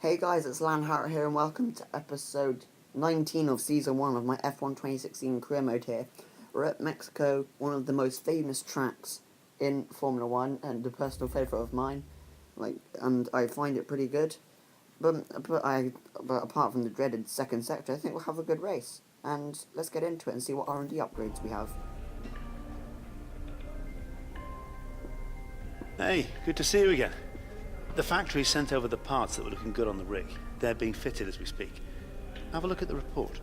Hey guys, it's Lanhart here and welcome to episode 19 of season 1 of my F1 2016 career mode here. We're at Mexico, one of the most famous tracks in Formula 1 and a personal favourite of mine. And I find it pretty good. But apart from the dreaded second sector, I think we'll have a good race. And let's get into it and see what R&D upgrades we have. Hey, good to see you again. The factory sent over the parts that were looking good on the rig. They're being fitted as we speak. Have a look at the report.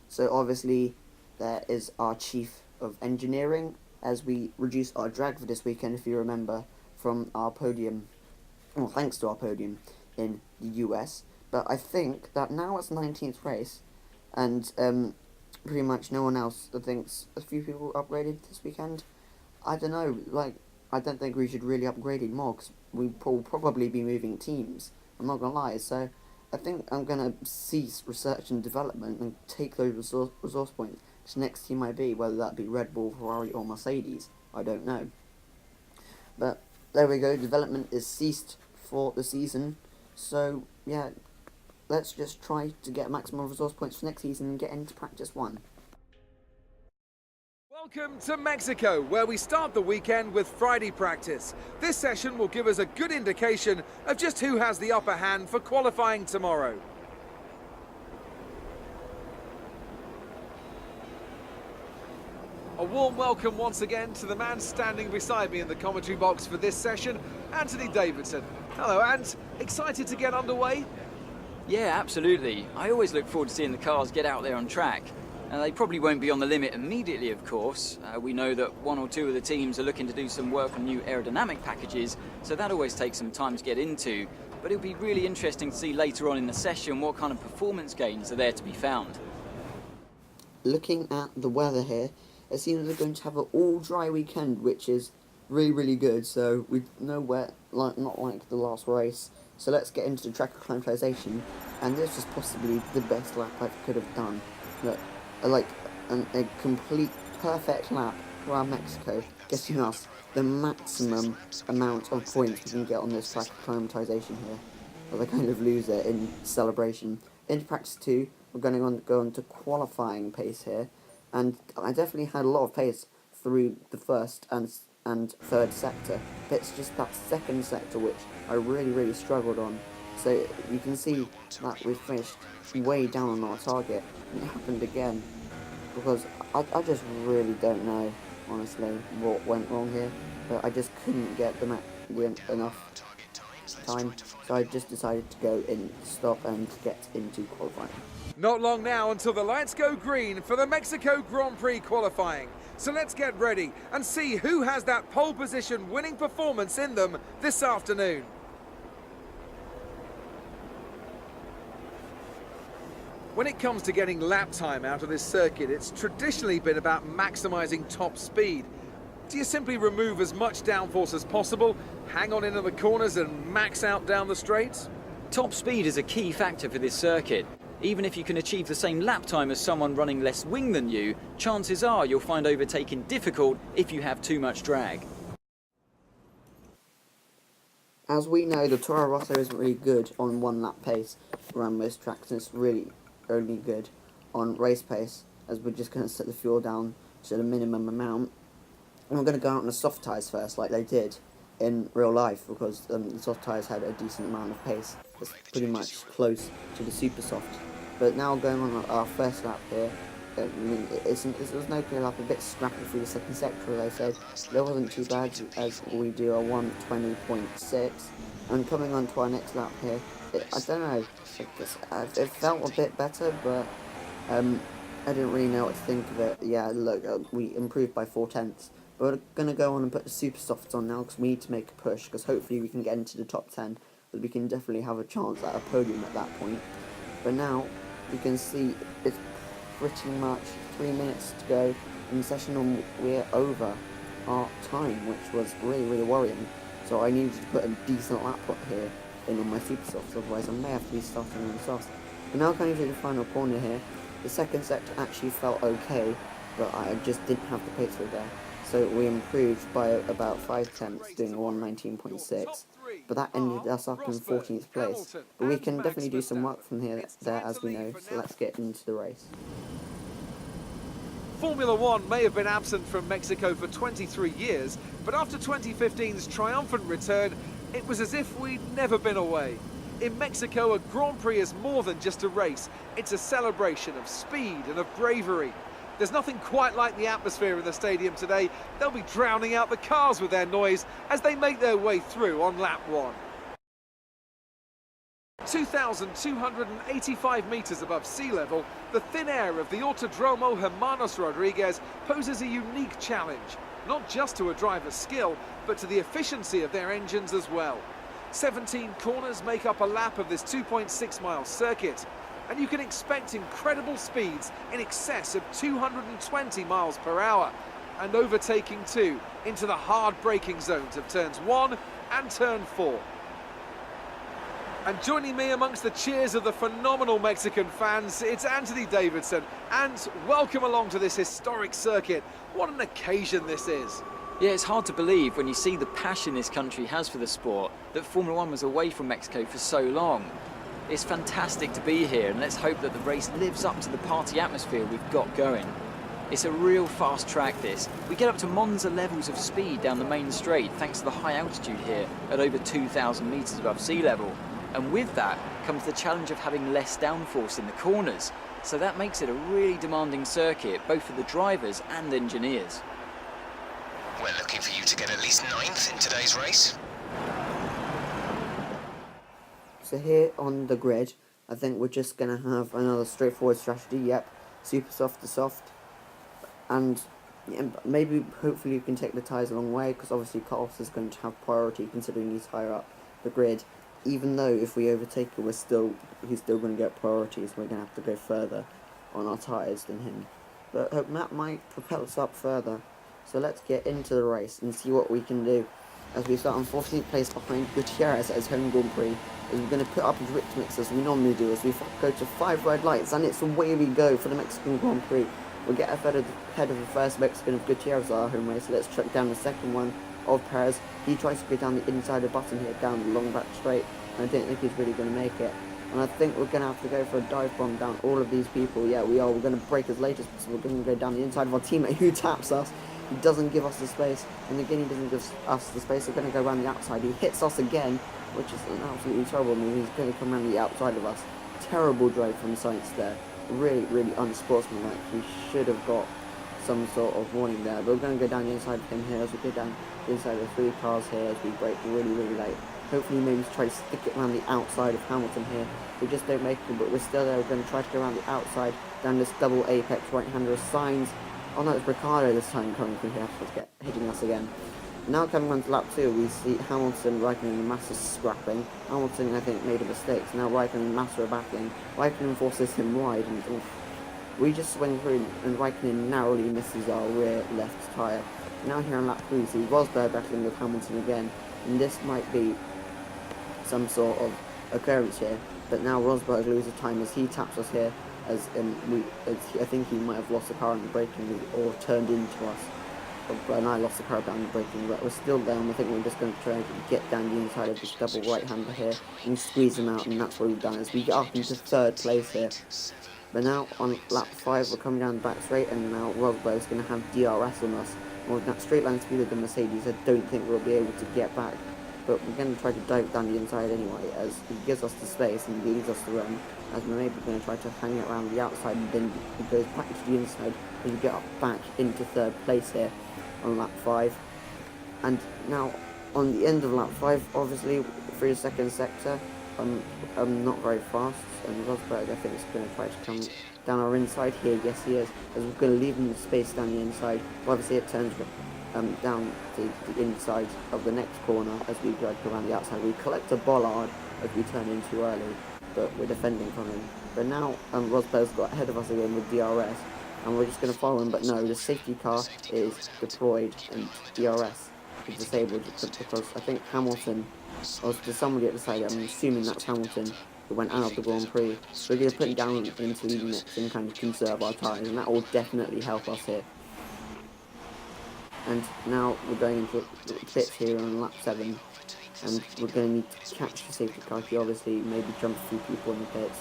So obviously there is our chief of engineering as we reduce our drag for this weekend, if you remember, from our podium, well, thanks to our podium in the US. But I think that now it's 19th race and pretty much no one else. I think a few people upgraded this weekend. I don't know, I don't think we should really upgrade it more because we will probably be moving teams. I'm not gonna lie, so I think I'm gonna cease research and development and take those resource points to the next team I be, whether that be Red Bull, Ferrari, or Mercedes. I don't know. But there we go, development is ceased for the season. So yeah, let's just try to get maximum resource points for next season and get into practice 1. Welcome to Mexico, where we start the weekend with Friday practice. This session will give us a good indication of just who has the upper hand for qualifying tomorrow. A warm welcome once again to the man standing beside me in the commentary box for this session, Anthony Davidson. Hello, Ant. Excited to get underway? Yeah, absolutely. I always look forward to seeing the cars get out there on track. They probably won't be on the limit immediately, of course. We know that one or two of the teams are looking to do some work on new aerodynamic packages, so that always takes some time to get into. But it'll be really interesting to see later on in the session what kind of performance gains are there to be found. Looking at the weather here, it seems we're going to have an all-dry weekend, which is really good. So we know where, not like the last race. So let's get into the track acclimatization, and this was possibly the best lap I could have done. Look, a complete perfect lap around Mexico, getting us the maximum amount of points we can get on this track acclimatization here. But I kind of lose it in celebration. Into practice 2, we're going to go on to qualifying pace here, and I definitely had a lot of pace through the first and third sector, but it's just that second sector which I really struggled on. So you can see that we finished way down on our target, and it happened again, because I just really don't know, honestly, what went wrong here, but I just couldn't get enough time, so I just decided to go in, stop and get into qualifying. Not long now until the lights go green for the Mexico Grand Prix qualifying. So let's get ready and see who has that pole position winning performance in them this afternoon. When it comes to getting lap time out of this circuit, it's traditionally been about maximising top speed. Do you simply remove as much downforce as possible, hang on into the corners and max out down the straights? Top speed is a key factor for this circuit. Even if you can achieve the same lap time as someone running less wing than you, chances are you'll find overtaking difficult if you have too much drag. As we know, the Toro Rosso isn't really good on one lap pace around most tracks, and it's really only good on race pace, as we're just going to set the fuel down to the minimum amount. And we're going to go out on the soft tyres first, like they did in real life, because the soft tyres had a decent amount of pace. It's pretty much close to the super soft. But now going on our first lap here, it was no clear lap, a bit scrappy through the second sector, as I said. It wasn't too bad as we do a 1:20.6. And coming on to our next lap here, I don't know, it felt a bit better, but I didn't really know what to think of it. Yeah, look, we improved by 4/10. But we're going to go on and put the super softs on now, because we need to make a push, because hopefully we can get into the top 10, but we can definitely have a chance at a podium at that point. But now, you can see it's pretty much 3 minutes to go in the session, and we're over our time, which was really worrying. So I needed to put a decent lap up here in on my super softs, otherwise I may have to be starting on the softs. But now coming to the final corner here, the second sector actually felt okay, but I just didn't have the pace through there. so we improved by about 5 tenths, doing a 119.6, but that ended us up in 14th place. But we can definitely do some work from here there, as we know, so let's get into the race. Formula One may have been absent from Mexico for 23 years, but after 2015's triumphant return, it was as if we'd never been away. In Mexico, a Grand Prix is more than just a race. It's a celebration of speed and of bravery. There's nothing quite like the atmosphere in the stadium today. They'll be drowning out the cars with their noise as they make their way through on lap 1. 2,285 metres above sea level, the thin air of the Autodromo Hermanos Rodriguez poses a unique challenge, not just to a driver's skill, but to the efficiency of their engines as well. 17 corners make up a lap of this 2.6-mile circuit, and you can expect incredible speeds in excess of 220 miles per hour, and overtaking too into the hard braking zones of turns 1 and turn 4. And joining me amongst the cheers of the phenomenal Mexican fans, it's Anthony Davidson, and welcome along to this historic circuit. What an occasion this is. Yeah, it's hard to believe when you see the passion this country has for the sport that Formula One was away from Mexico for so long. It's fantastic to be here, and let's hope that the race lives up to the party atmosphere we've got going. It's a real fast track, this. We get up to Monza levels of speed down the main straight thanks to the high altitude here at over 2,000 metres above sea level. And with that comes the challenge of having less downforce in the corners. So that makes it a really demanding circuit, both for the drivers and engineers. We're looking for you to get at least 9th in today's race. So here on the grid, I think we're just going to have another straightforward strategy. Yep, super soft to soft. And yeah, maybe, hopefully you can take the tyres a long way, because obviously Carlos is going to have priority considering he's higher up the grid. Even though if we overtake him, he's still going to get priority, so we're going to have to go further on our tyres than him. But that might propel us up further. So let's get into the race and see what we can do. As we start on 14th place behind Gutierrez at his home Grand Prix, as we're going to put up his Ritz mix as we normally do, as we go to 5 red lights, and it's away we go for the Mexican Grand Prix. We'll get ahead of the first Mexican of Gutierrez at our home race. So let's track down the second one of Perez. He tries to go down the inside of button here, down the long back straight, and I don't think he's really going to make it. And I think we're going to have to go for a dive bomb down all of these people. Yeah, we are. We're going to break as late as possible. We're going to go down the inside of our teammate who taps us. He doesn't give us the space, and again he doesn't give us the space. We're going to go around the outside. He hits us again, which is an absolutely terrible move. He's going to come around the outside of us. Terrible drive from Sainz there. Really, really unsportsmanlike. He should have got some sort of warning there. But we're going to go down the inside of him here as we go down the inside of 3 cars here as we brake really, really late. Hopefully maybe try to stick it around the outside of Hamilton here. We just don't make it, but we're still there. We're going to try to go around the outside down this double apex right-hander of Sainz. Oh no, it's Ricciardo this time coming through here. Let's get hitting us again. Now coming on to lap 2, we see Hamilton, Raikkonen and Massa scrapping. Hamilton, I think, made a mistake, so now Raikkonen and Massa are battling. Raikkonen forces him wide, and we just swing through, and Raikkonen narrowly misses our rear left tyre. Now here on lap 3, we see Rosberg battling with Hamilton again, and this might be some sort of occurrence here. But now Rosberg loses time as he taps us here, as I think he might have lost the car on the braking or turned into us. And I lost the car down the braking, but we're still down. I think we're just going to try and get down the inside of this double right-hander here and squeeze him out, and that's what we've done as we get up into 3rd place here. But now on lap 5, we're coming down the back straight, and now Rosberg's going to have DRS on us. And with that straight line speed of the Mercedes, I don't think we'll be able to get back. But we're going to try to dive down the inside anyway, as he gives us the space and leaves us the run. As we're maybe going to try to hang it around the outside, and then he goes back to the inside as we get up back into 3rd place here on lap 5. And now on the end of lap 5, obviously through the 2nd sector, I'm not very fast, and Rosberg I think is going to try to come down our inside here. Yes, he is, as we're going to leave him the space down the inside. Well, obviously it turns down to the inside of the next corner as we drag around the outside. We collect a bollard as we turn in too early, but we're defending from him. But now Rosberg's got ahead of us again with DRS, and we're just going to follow him. But no, the safety car is deployed and DRS is disabled because I think Hamilton, or to somebody at the side, I'm assuming that's Hamilton, who went out of the Grand Prix. We're going to put him down into the mix and kind of conserve our tyres, and that will definitely help us here. And now we're going into the pits here on lap 7, and we're going to need to catch the safety car here, obviously, maybe jump a few people in the pits.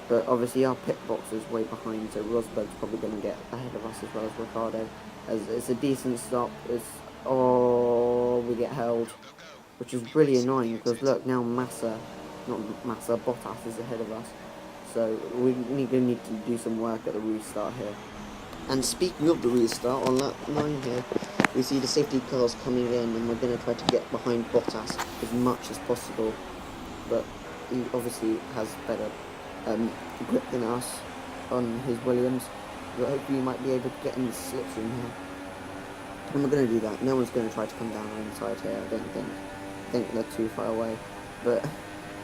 But obviously our pit box is way behind, so Rosberg's probably going to get ahead of us as well as Ricardo. As it's a decent stop, we get held, which is really annoying because look, now Bottas is ahead of us. So we're going to need to do some work at the restart here. And speaking of the restart, on lap 9 here, we see the safety cars coming in, and we're going to try to get behind Bottas as much as possible. But he obviously has better grip than us on his Williams. But hopefully he might be able to get in the slipstream here. And we're going to do that. No one's going to try to come down our inside here, I don't think. I think they're too far away. But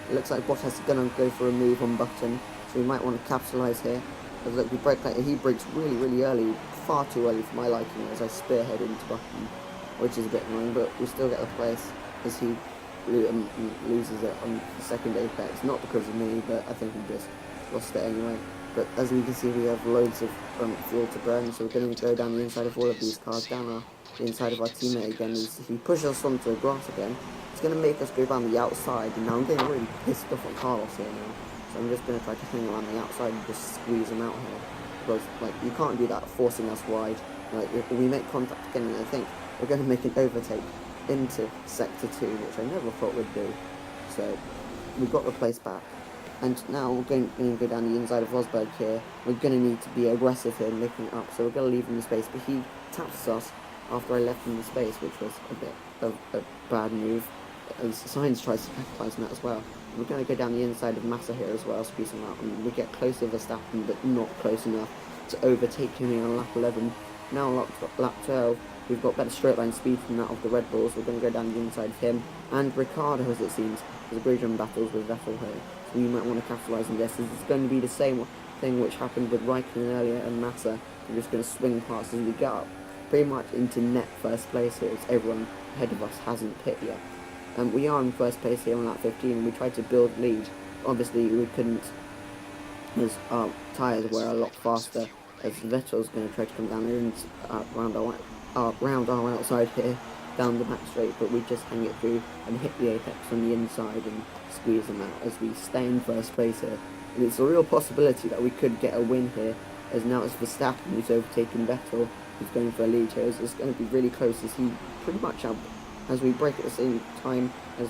it looks like Bottas is going to go for a move on Button, so we might want to capitalise here. As look, we brake like he brakes really early, far too early for my liking, as I spearhead into Button, which is a bit annoying, but we still get the place as he loses it on the second apex. Not because of me, but I think he just lost it anyway. But as we can see, we have loads of fuel to burn, so we're going to go down the inside of all of these cars, down the inside of our teammate again. As he pushes us onto the grass again, it's going to make us go around the outside, and now I'm getting really pissed off at Carlos here now. So I'm just going to try to hang around the outside and just squeeze him out here. Because, like, you can't do that forcing us wide. Like, if we make contact again, I think we're going to make an overtake into Sector 2, which I never thought we'd do. So, we've got the place back. And now we're going to go down the inside of Rosberg here. We're going to need to be aggressive here and making it up. So we're going to leave him in the space. But he taps us after I left him in the space, which was a bit of a bad move. And Sainz tries to capitalise on that as well. We're going to go down the inside of Massa here as well, squeeze him out, and we get close to Verstappen, but not close enough to overtake him here on lap 11. Now on lap 12, we've got better straight line speed from that of the Red Bulls. We're going to go down the inside of him and Ricardo, as it seems. There's a bridge on battles with Vettel here, so you might want to capitalise on this. It's going to be the same thing which happened with Raikkonen earlier and Massa. We're just going to swing past as we get up pretty much into net first place here, as everyone ahead of us hasn't pit yet. We are in first place here on lap 15, and we tried to build lead. Obviously, we couldn't, as our tyres were a lot faster, as Vettel's going to try to come down here and round our outside here, down the back straight, but we just hang it through and hit the apex on the inside and squeeze them out as we stay in first place here. And it's a real possibility that we could get a win here, as now it's Verstappen who's overtaken Vettel, who's going for a lead here. It's going to be really close, as he pretty much as we break at the same time as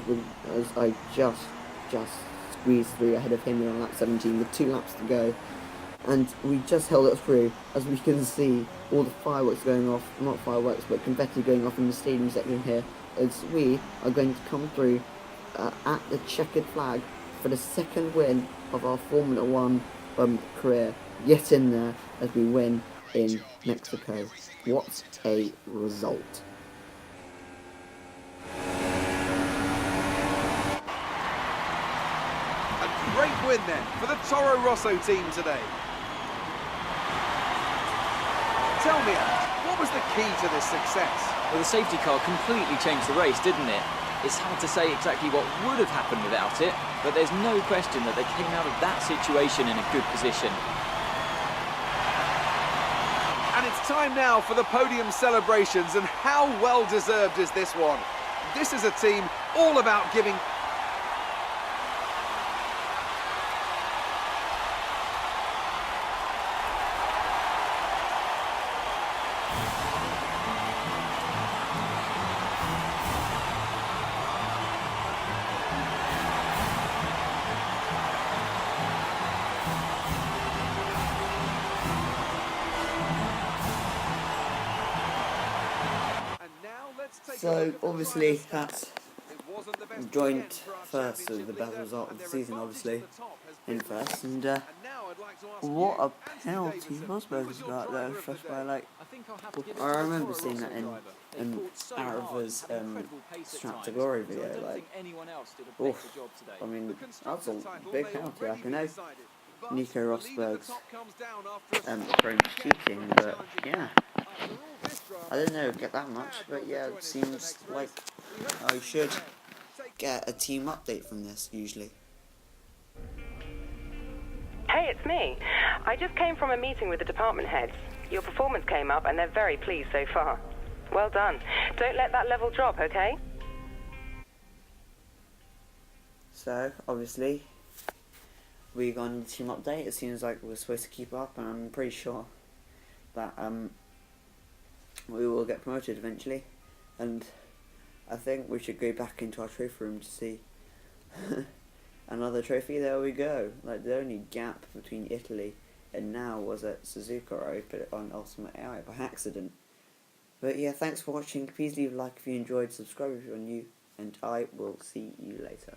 I just squeezed through ahead of him on lap 17 with 2 laps to go, and we just held it through. As we can see, all the fireworks going off, not fireworks but confetti going off in the stadium section here, as we are going to come through at the checkered flag for the second win of our Formula 1 career, yet in there, as we win in Mexico. What a result. Great win then for the Toro Rosso team today. Tell me, Alex, what was the key to this success? Well, the safety car completely changed the race, didn't it? It's hard to say exactly what would have happened without it, but there's no question that they came out of that situation in a good position. And it's time now for the podium celebrations, and how well deserved is this one? This is a team all about giving So obviously that's joint first of the best result of the season, obviously in first, and what a penalty Rosberg's got there. Just by I remember seeing that in Arava's Strap to Glory video. Oof, I mean that's a big penalty. I can know Nico Rosberg's prone to cheating, but yeah. I didn't know it'd get that much, but yeah, it seems like I should get a team update from this, usually. Hey, it's me. I just came from a meeting with the department heads. Your performance came up and they're very pleased so far. Well done. Don't let that level drop, okay? So, obviously, we got on the team update. It seems like we're supposed to keep up, and I'm pretty sure that we will get promoted eventually. And I think we should go back into our trophy room to see another trophy. There we go. Like, the only gap between Italy and now was at Suzuka, where I put it on Ultimate AI by accident. But yeah, thanks for watching. Please leave a like if you enjoyed, subscribe if you're new, and I will see you later.